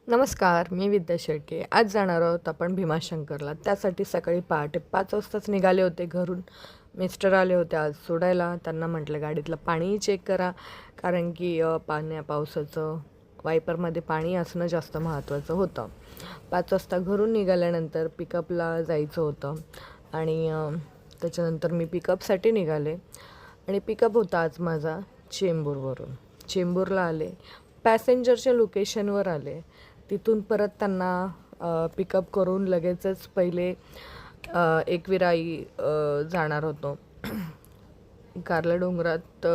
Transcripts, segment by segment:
नमस्कार, मी विद्या शेळके. आज जाणार आहोत आपण भीमाशंकरला. त्यासाठी सकाळी पहाटे 5 वाजताच निघाले होते घरून. मिस्टर आले होते आज सोडायला. त्यांना म्हटलं गाडीतलं पाणीही चेक करा, कारण की पावसाचं वायपरमध्ये पाणी असणं जास्त महत्त्वाचं होतं. 5 वाजता घरून निघाल्यानंतर पिकअपला जायचं होतं आणि त्याच्यानंतर मी पिकअपसाठी निघाले आणि पिकअप होता आज माझा चेंबूरवरून. चेंबूरला आले, पॅसेंजरच्या लोकेशनवर आले. तिथून परत त्यांना पिकअप करून लगेचच पहिले एकविराई जाणार होतो. कारल्या डोंगरात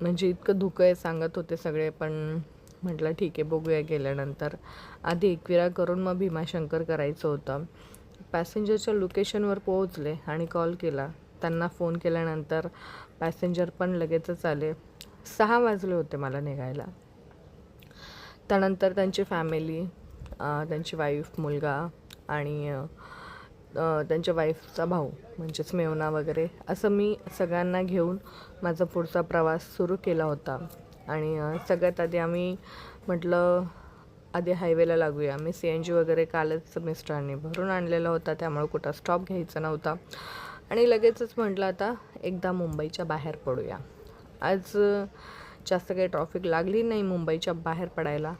म्हणजे इतकं धुकं आहे सांगत होते सगळे, पण म्हटलं ठीक आहे बघूया गेल्यानंतर. आधी एकविरा करून मग भीमाशंकर करायचं होतं. पॅसेंजरच्या लोकेशनवर पोहोचले आणि कॉल केला. त्यांना फोन केल्यानंतर पॅसेंजर पण लगेचच आले. 6 वाजले होते मला निघायला. त्यानंतर त्यांची फॅमिली, त्यांची वाईफ, मुलगा आणि त्यांच्या वाईफचा भाऊ म्हणजेच मेवना वगैरे असं मी सगळ्यांना घेऊन माझा पुढचा प्रवास सुरू केला होता. आणि सगळ्यात आधी आम्ही म्हटलं आधी हायवेला लागूया. मी CNG वगैरे कालच मिस्टरांनी भरून आणलेला होता, त्यामुळे कुठं स्टॉप घ्यायचा नव्हता आणि लगेचच म्हटलं आता एकदा मुंबईच्या बाहेर पडूया. आज जास्त काही ट्रॉफिक लागली नाही मुंबईच्या बाहेर पडायला,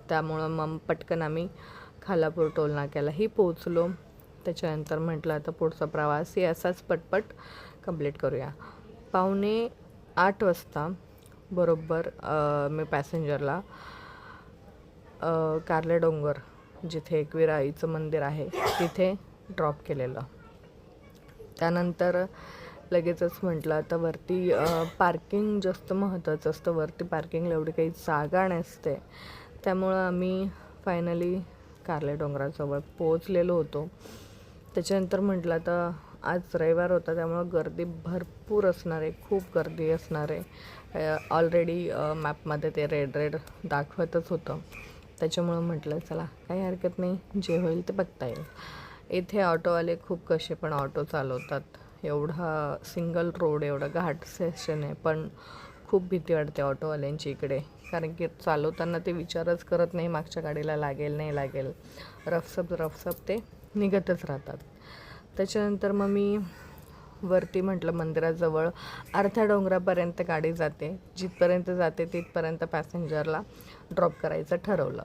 त्यामुळं मग पटकन आम्ही खालापूर टोल नाक्यालाही पोहोचलो. त्याच्यानंतर म्हटलं आता पुढचा प्रवासही असाच पटपट कंप्लीट करूया. 7:45 वाजता बरोबर मी पॅसेंजरला कारले डोंगर, जिथे एकविरा आईचं मंदिर आहे, तिथे ड्रॉप केलेलं. त्यानंतर लगेचच म्हटलं आता वरती पार्किंग जास्त महत्त्वाचं असतं. वरती पार्किंगला एवढी काही जागा नसते, त्यामुळं आम्ही फायनली कारले डोंगराजवळ पोहोचलेलो होतो. त्याच्यानंतर म्हटलं आता आज रविवार होता, त्यामुळं गर्दी भरपूर असणार आहे, खूप गर्दी असणार आहे. ऑलरेडी मॅपमध्ये ते रेड दाखवतच होतं. त्याच्यामुळं म्हटलं चला काही हरकत नाही, जे होईल ते बघता येईल. इथे ऑटोवाले खूप कसे पण ऑटो चालवतात. एवढा सिंगल रोड, एवढा घाट सेक्शन आहे, पण खूप भीती वाटते ऑटोवाल्यांची इकडे, कारण की चालवताना ते विचारच करत नाही मागच्या गाडीला लागेल नाही लागेल. रफसप ते निघतच राहतात. त्याच्यानंतर मग मी वरती म्हटलं मंदिराजवळ अर्ध्या डोंगरापर्यंत गाडी जाते, जिथपर्यंत जाते तिथपर्यंत पॅसेंजरला ड्रॉप करायचं ठरवलं.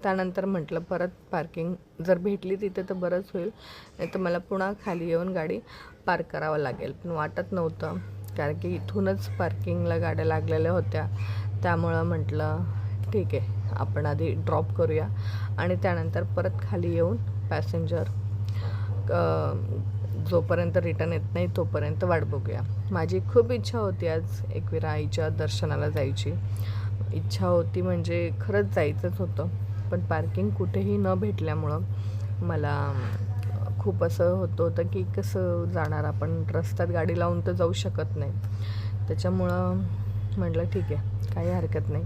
त्यानंतर म्हटलं परत पार्किंग जर भेटली तिथे तर बरंच होईल, नाही तर मला पुन्हा खाली येऊन गाडी पार्क करावं लागेल. पण वाटत नव्हतं, कारण की इथूनच पार्किंगला गाड्या लागलेल्या होत्या. त्यामुळं म्हटलं ठीक आहे, आपण आधी ड्रॉप करूया आणि त्यानंतर परत खाली येऊन पॅसेंजर जोपर्यंत रिटर्न येत नाही तोपर्यंत वाट बघूया. माझी खूप इच्छा होती आज एकविरा आईच्या दर्शनाला जायची. इच्छा होती म्हणजे खरंच जायचंच होतं, पण पार्किंग कुठेही न भेटल्यामुळं मला खूप असं होतं की कसं जाणार, आपण रस्त्यात गाडी लावून तर जाऊ शकत नाही. त्याच्यामुळं म्हटलं ठीक आहे, काही हरकत नाही.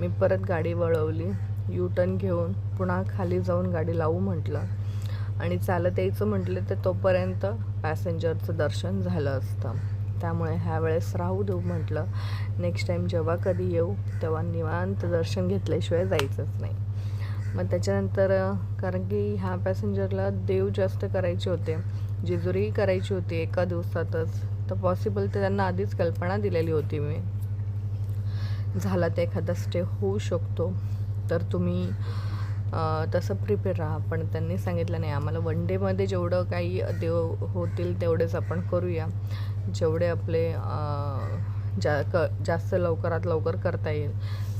मी परत गाडी वळवली, U-टर्न घेऊन पुन्हा खाली जाऊन गाडी लावू म्हटलं आणि चालत यायचं म्हटलं तर तोपर्यंत पॅसेंजरचं दर्शन झालं असतं. त्यामुळे ह्या वेळेस राहू देऊ म्हटलं. नेक्स्ट टाईम जेव्हा कधी येऊ तेव्हा निवांत दर्शन घेतल्याशिवाय जायचंच नाही. मग त्याच्यानंतर कारण की ह्या पॅसेंजरला देव जास्त करायचे होते, जेजुरी करायची होती एका दिवसातच, तर पॉसिबल ते त्यांना आधीच कल्पना दिलेली होती मी. झाला ते एखादा स्टे होऊ शकतो, तर तुम्ही तसं प्रिपेअर राहा. पण त्यांनी सांगितलं नाही, आम्हाला 1 डेमध्ये जेवढं काही देव होतील तेवढेच आपण करूया, जेवढे आपले जास्त लवकरात लवकर करता येईल.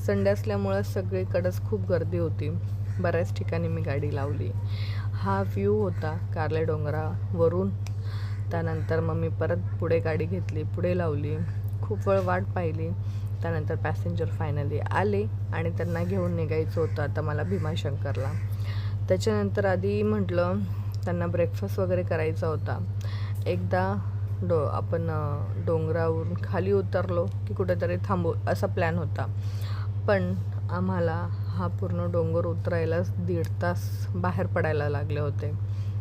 संडे असल्यामुळं सगळीकडेच खूप गर्दी होती. बऱ्याच ठिकाणी मी गाडी लावली. हा व्ह्यू होता कारले डोंगरावरून. त्यानंतर मग मी परत पुढे गाडी घेतली, पुढे लावली, खूप वेळ वाट पाहिली. त्यानंतर पॅसेंजर फायनली आले आणि त्यांना घेऊन निघायचं होतं आता मला भीमाशंकरला. त्याच्यानंतर आधी म्हटलं त्यांना ब्रेकफास्ट वगैरे करायचा होता. एकदा आपण डोंगरावरून खाली उतरलो की कुठेतरी थांबू असा प्लॅन होता, पण आम्हाला हा पूर्ण डोंगर उतरायलाच 1.5 तास बाहेर पडायला लागले होते,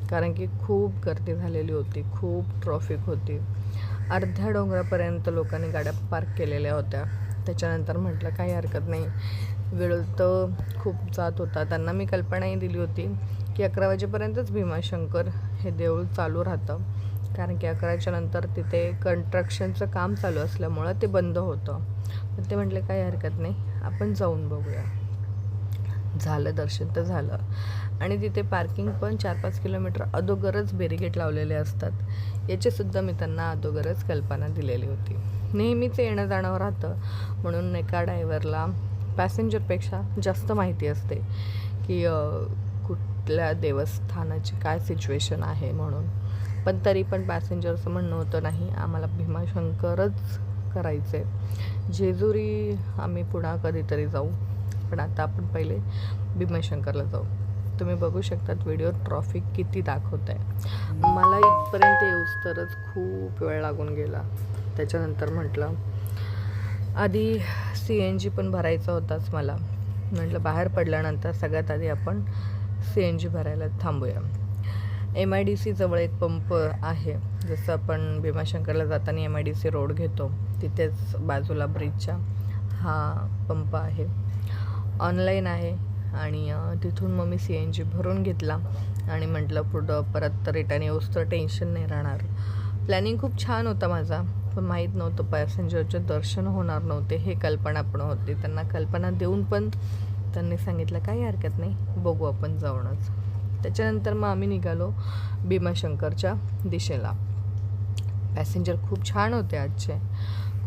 कारण की खूप गर्दी झालेली होती, खूप ट्रॉफिक होती. अर्ध्या डोंगरापर्यंत लोकांनी गाड्या पार्क केलेल्या होत्या. त्याच्यानंतर म्हटलं काही हरकत नाही, वेळ तर खूप जात होता. त्यांना मी कल्पनाही दिली होती की 11 वाजेपर्यंतच भीमाशंकर हे देऊळ चालू राहतं, कारण की 11च्या नंतर तिथे कन्स्ट्रक्शनचं काम चालू असल्यामुळं ते बंद होतं. पण ते म्हटले काही हरकत नाही, आपण जाऊन बघूया. झालं दर्शन तर झालं. आणि तिथे पार्किंग पण 4-5 किलोमीटर अगोदरच बॅरिकेड लावलेले असतात, याचीसुद्धा मी त्यांना अगोदरच कल्पना दिलेली होती. नेहमीच येणं जाणं राहतं म्हणून एका ड्रायव्हरला पॅसेंजरपेक्षा जास्त माहिती असते की कुठल्या देवस्थानाची काय सिच्युएशन आहे म्हणून. पण तरी पण पॅसेंजरचं म्हणणं होतं नाही, आम्हाला भीमाशंकरच करायचं आहे. जेजुरी आम्ही पुन्हा कधीतरी जाऊ, पण आता आपण पहिले भीमाशंकरला जाऊ. तुम्ही बघू शकतात व्हिडिओ ट्रॉफिक किती दाखवत आहे. मला इथपर्यंत येऊस तरच खूप वेळ लागून गेला. त्याच्यानंतर म्हटलं आधी CNG पण भरायचा होताच मला. म्हटलं बाहेर पडल्यानंतर सगळ्यात आधी आपण CNG भरायला थांबूया. MIDC जवळ एक पंप आहे. जसं आपण भीमाशंकरला जाताना MIDC रोड घेतो, तिथेच बाजूला ब्रिजच्या हा पंप आहे. ऑनलाईन आहे आणि तिथून मग मी CNG भरून घेतला आणि म्हटलं पुढं परत रिटर्न येऊस तर टेन्शन नाही राहणार. प्लॅनिंग खूप छान होता माझा, पण माहीत नव्हतं पॅसेंजरचे दर्शन होणार नव्हते हे कल्पना पण होती. त्यांना कल्पना देऊन पण त्यांनी सांगितलं काही हरकत नाही, बघू आपण जाऊनच. त्याच्यानंतर मग आम्ही निघालो भीमाशंकरच्या दिशेला. पॅसेंजर खूप छान होते आजचे,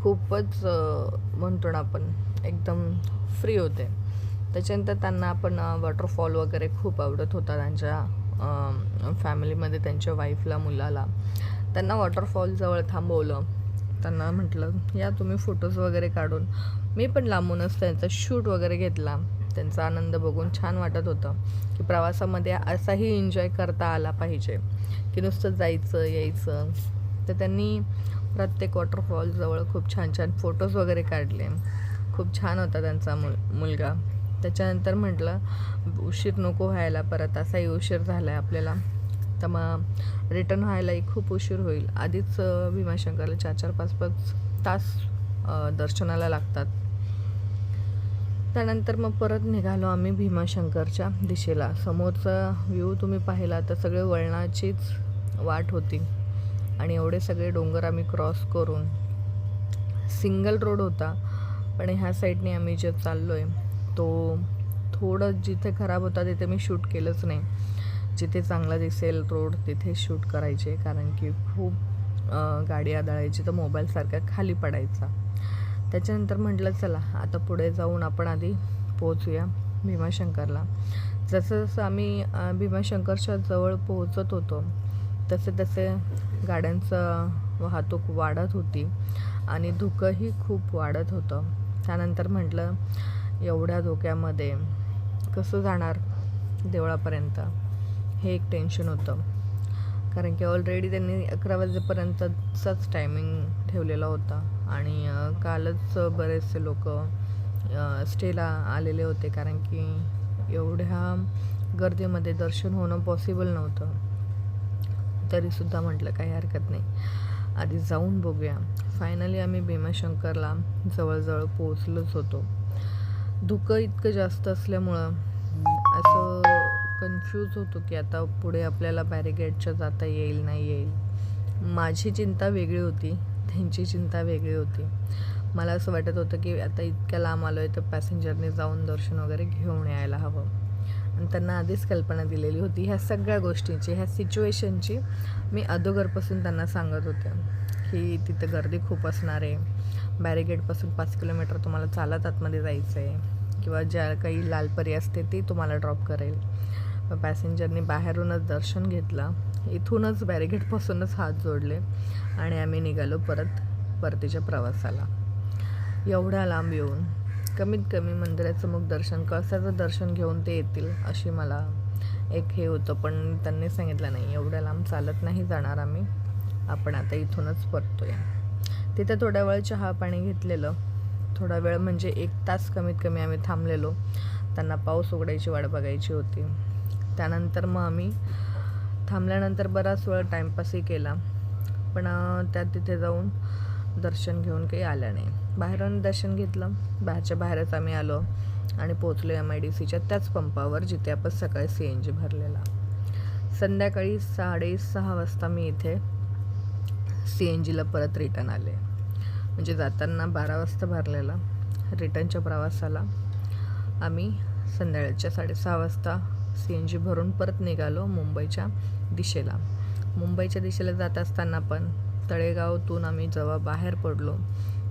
खूपच म्हणतो ना आपण एकदम फ्री होते. त्याच्यानंतर त्यांना आपण वॉटरफॉल वगैरे खूप आवडत होता. त्यांच्या फॅमिलीमध्ये त्यांच्या वाईफला, मुलाला त्यांना वॉटरफॉलजवळ थांबवलं. त्यांना म्हटलं या तुम्ही फोटोज वगैरे काढून. मी पण लांबूनच त्यांचा शूट वगैरे घेतला. त्यांचा आनंद बघून छान वाटत होतं की प्रवासामध्ये असाही एन्जॉय करता आला पाहिजे की नुसतं जायचं यायचं. तर त्यांनी प्रत्येक वॉटरफॉलजवळ खूप छान छान फोटोज वगैरे काढले. खूप छान होता त्यांचा मुलगा. त्याच्यानंतर म्हटलं उशीर नको व्हायला, परत असाही उशीर झाला आहे आपल्याला, तर मग रिटर्न व्हायलाही खूप उशीर होईल. आधीच भीमाशंकरला 4-4, 5-5 तास दर्शनाला लागतात. त्यानंतर मग परत निघालो आम्ही भीमाशंकरच्या दिशेला. समोरचा व्ह्यू तुम्ही पाहिला तर सगळे वळणाचीच वाट होती आणि एवढे सगळे डोंगर आम्ही क्रॉस करून, सिंगल रोड होता. पण ह्या साईडने आम्ही जे चाललो आहे तो थोडं जिथे खराब होता तिथे मी शूट केलंच नाही. जिथे चांगला दिसेल रोड तिथे शूट करायचे, कारण की खूप गाडी आदळायची तर मोबाईलसारखा खाली पडायचा. त्याच्यानंतर म्हटलं चला आता पुढे जाऊन आपण आधी पोहोचूया भीमाशंकरला. जसं जसं आम्ही भीमाशंकरच्या जवळ पोहोचत होतो तसे तसे गाड्यांचं वाहतूक वाढत होती आणि धुकंही खूप वाढत होतं. त्यानंतर म्हटलं एवढ्या धोक्यामध्ये कसं जाणार देवळापर्यंत, हे एक टेन्शन होतं. कारण की ऑलरेडी त्यांनी 11 वाजेपर्यंतचाच टायमिंग ठेवलेला होता आणि कालच बरेचसे लोक स्टेला आलेले होते, कारण की एवढ्या गर्दीमध्ये दर्शन होणं पॉसिबल नव्हतं. तरीसुद्धा म्हटलं काही हरकत नाही, आधी जाऊन बघूया. फायनली आम्ही भीमाशंकरला जवळजवळ पोहोचलोच होतो. धुकं इतकं जास्त असल्यामुळं असं कन्फ्यूज होतो की आता पुढे आपल्याला बॅरिकेडच्या जाता येईल नाही येईल. माझी चिंता वेगळी होती, त्यांची चिंता वेगळी होती. मला असं वाटत होतं की आता इतक्या लांब आलो आहे तर पॅसेंजरने जाऊन दर्शन वगैरे घेऊन यायला हवं. आणि त्यांना आधीच कल्पना दिलेली होती ह्या सगळ्या गोष्टींची, ह्या सिच्युएशनची. मी अगोदरपासून त्यांना सांगत होते की तिथं गर्दी खूप असणार आहे, बॅरिकेडपासून 5 किलोमीटर तुम्हाला चालत आतमध्ये जायचं आहे, किंवा ज्या काही लालपरी असते ती तुम्हाला ड्रॉप करेल. पॅसेंजरनी बाहेरूनच दर्शन घेतलं, इथूनच बॅरिकेडपासूनच हात जोडले आणि आम्ही निघालो परतीच्या प्रवासाला. एवढ्या लांब येऊन कमीत कमी मंदिराचं मुख दर्शन, कळसाचं दर्शन घेऊन ते येतील अशी मला एक हे होतं. पण त्यांनी सांगितलं नाही, एवढ्या लांब चालत नाही जाणार आम्ही, आपण आता इथूनच परतूया. तिथे थोड्या वेळ चहा पाणी घेतलेलं. थोडा वेळ म्हणजे 1 तास कमीत कमी आम्ही थांबलेलो. त्यांना पाऊस उघडायची वाट बघायची होती. त्यानंतर मग आम्ही थांबल्यानंतर बराच वेळ टाईमपासही केला, पण त्या तिथे जाऊन दर्शन घेऊन काही आल्या नाही. बाहेरून दर्शन घेतलं, बाहेरच्या बाहेरच आम्ही आलो आणि पोचलो MIDCच्या त्याच पंपावर जिथे आपण सकाळी CNG भरलेला. संध्याकाळी 6:30 वाजता मी इथे CNGला परत रिटर्न आले. म्हणजे जाताना 12 वाजता भरलेला, रिटर्नच्या प्रवासाला आम्ही संध्याकाळच्या 6:30 वाजता CNG भरून परत निघालो मुंबईच्या दिशेला. मुंबईच्या दिशेला जात असताना पण तळेगावतून आम्ही जेव्हा बाहेर पडलो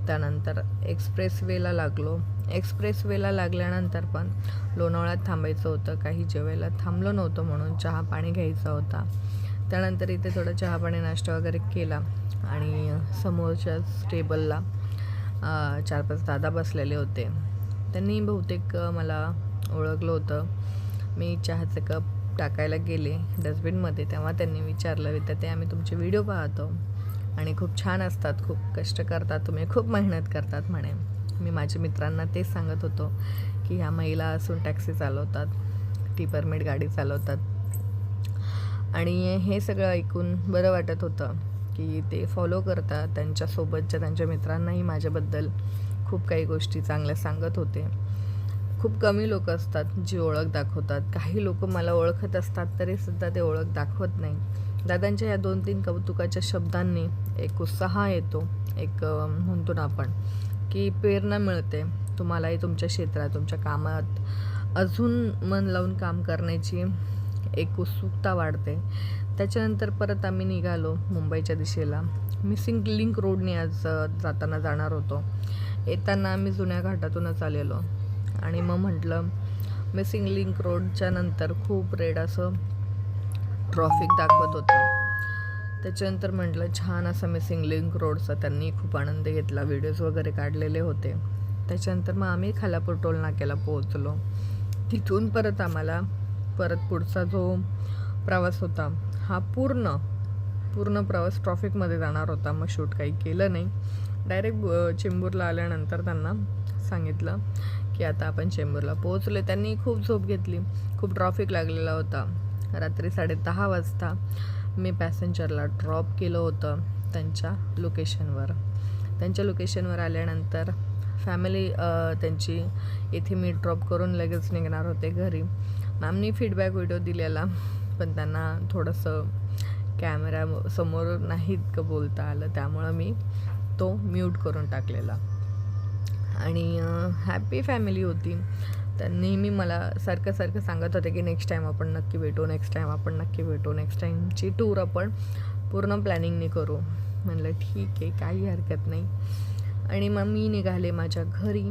त्यानंतर एक्सप्रेसवेला लागलो. एक्सप्रेसवेला लागल्यानंतर पण लोणावळ्यात थांबायचं होतं. काही जेवायला थांबलो नव्हतं म्हणून चहा पाणी घ्यायचा होता. त्यानंतर इथे थोडं चहा पाणी नाश्ता वगैरे केला आणि समोरच्याच टेबलला 4-5 दादा बसलेले होते. त्यांनी बहुतेक मला ओळखलं होतं. मी चहाचे कप टाकायला गेले डस्टबिनमध्ये तेव्हा त्यांनी विचारलं, "विद्या, ते आम्ही तुमचे व्हिडिओ पाहतो आणि खूप छान असतात, खूप कष्ट करतात तुम्ही, खूप मेहनत करतात" म्हणे. मी माझ्या मित्रांना तेच सांगत होतो की ह्या महिला असून टॅक्सी चालवतात, टी परमिट गाडी चालवतात आणि हे सगळं ऐकून बरं वाटत होतं की ते फॉलो करतात. त्यांच्यासोबतच्या त्यांच्या मित्रांनाही माझ्याबद्दल खूप काही गोष्टी चांगल्या सांगत होते. खूप कमी लोक असतात जी ओळख दाखवतात. काही लोक मला ओळखत असतात तरीसुद्धा ते ओळख दाखवत नाही. दादांच्या ह्या 2-3 कौतुकाच्या शब्दांनी एक उत्साह येतो, एक म्हणतो ना आपण की प्रेरणा मिळते. तुम्हालाही तुमच्या क्षेत्रात, तुमच्या कामात अजून मन लावून काम करण्याची एक उत्सुकता वाढते. त्याच्यानंतर परत आम्ही निघालो मुंबईच्या दिशेला. मिसिंग लिंक रोडने आज जाताना जाणार होतो. येताना आम्ही जुन्या घाटातूनच आलेलो आणि मग म्हटलं मिसिंग लिंक रोडच्या नंतर खूप रेड असं ट्रॉफिक दाखवत होतं. त्याच्यानंतर म्हटलं छान असं मिसिंग लिंक रोडचा त्यांनी खूप आनंद घेतला, व्हिडिओज वगैरे काढलेले होते. त्याच्यानंतर मग आम्ही खालापूर टोल नाक्याला पोहोचलो. तिथून परत आम्हाला पुढचा जो प्रवास होता हा पूर्ण प्रवास ट्रॉफिकमध्ये जाणार होता. मग शूट काही केलं नाही. डायरेक्ट चेंबूरला आल्यानंतर त्यांना सांगितलं की आता आपण चेंबूरला पोहोचलो. त्यांनी खूप झोप घेतली. खूप ट्रॉफिक लागलेला होता. रात्री 10:30 वाजता मी पॅसेंजरला ड्रॉप केलं होतं त्यांच्या लोकेशनवर आल्यानंतर फॅमिली त्यांची इथे मी ड्रॉप करून लगेच निघणार होते घरी. मॅमनी फीडबॅक व्हिडिओ दिलेला पण त्यांना थोडंसं कॅमेरा समोर नाही इतकं बोलता आलं, त्यामुळं मी तो म्यूट करून टाकलेला. आणि हॅपी फॅमिली होती. तर नेहमी मला सारखं सांगत होते की नेक्स्ट टाईम आपण नक्की भेटू, नेक्स्ट टाईमची टूर आपण पूर्ण प्लॅनिंगने करू. म्हणलं ठीक आहे, काही हरकत नाही. आणि मग मी निघाले माझ्या घरी.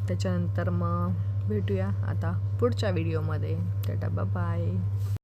त्याच्यानंतर मग भेटूया आता पुढच्या व्हिडिओमध्ये. टाटा, बाय.